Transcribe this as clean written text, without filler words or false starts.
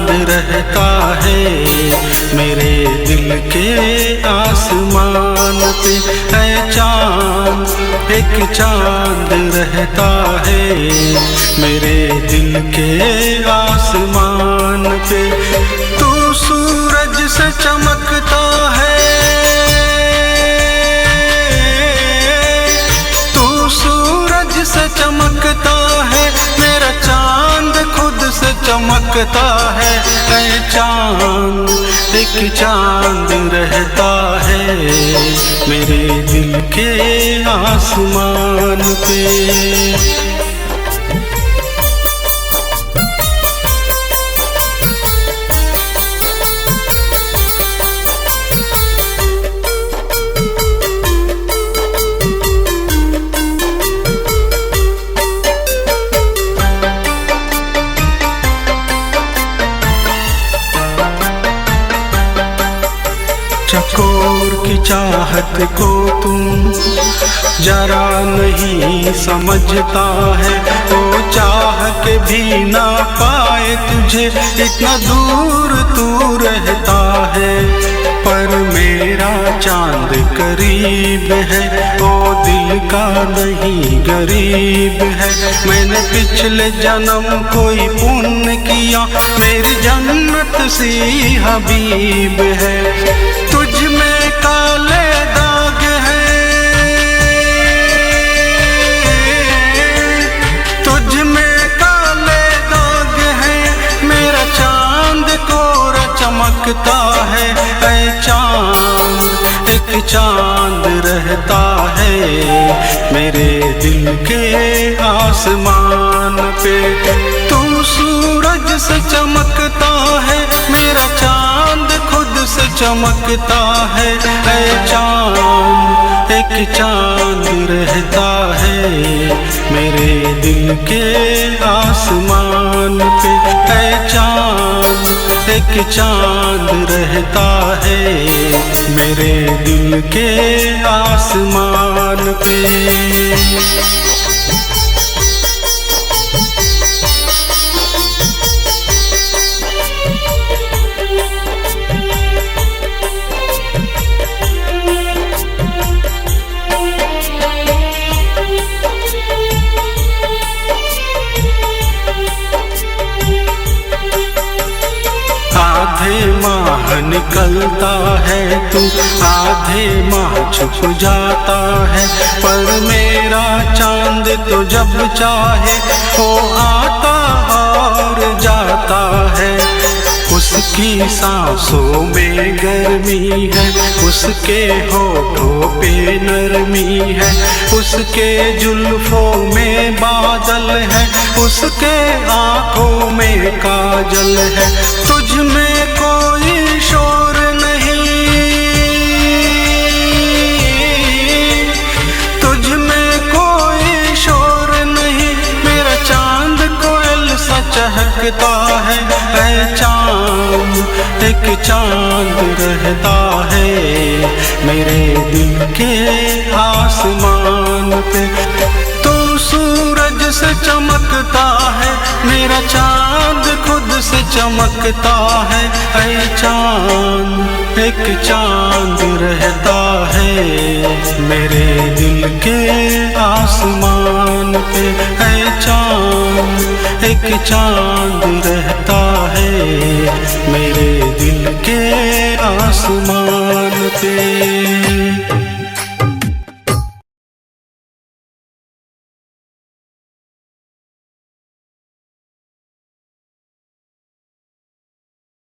चांद रहता है मेरे दिल के आसमान पे। है चांद एक चांद रहता है मेरे दिल के आसमान पे। तू सूरज से चमकता है, तू सूरज से चमकता है, मेरा चांद खुद से चमकता है। ऐ चांद एक चांद रहता है मेरे दिल के आसमान पे। चकोर की चाहत को तुम जरा नहीं समझता है, वो चाह के भी ना पाए तुझे, इतना दूर तू रहता है। पर मेरा चांद करीब है, वो दिल का नहीं गरीब है। मैंने पिछले जन्म कोई पुण्य किया, मेरी जन्नत सी हबीब है। तुझ में काले दाग है, तुझ में काले दाग है, मेरा चांद कोरा चमकता है। ऐ चांद एक चांद रहता है मेरे दिल के आसमान पे। तू सूरज से चमकता है, मेरा चांद खुद से चमकता है। ऐ चांद एक चांद रहता है मेरे दिल के आसमान पे। ऐ चांद एक चांद रहता है मेरे दिल के आसमान पे। आधे माह निकलता है तू, आधे माह छुप जाता है, पर मेरा चांद तो जब चाहे वो आता और जाता है। उसकी सांसों में गर्मी है, उसके होठों पे नरमी है, उसके जुल्फों में बादल है, उसके आँखों में काजल है। तुझ में कोई शोर नहीं, तुझ में कोई शोर नहीं, मेरा चांद कोयल सा चहकता है। ऐ चांद एक चांद रहता है मेरे दिल के आसमान पे। तू सूरज से चमकता है, मेरा चांद खुद से चमकता है। ऐ चांद एक चांद रहता है मेरे दिल के आसमान पे। ऐ चांद एक चांद रहता है मेरे दिल के आसमान पे।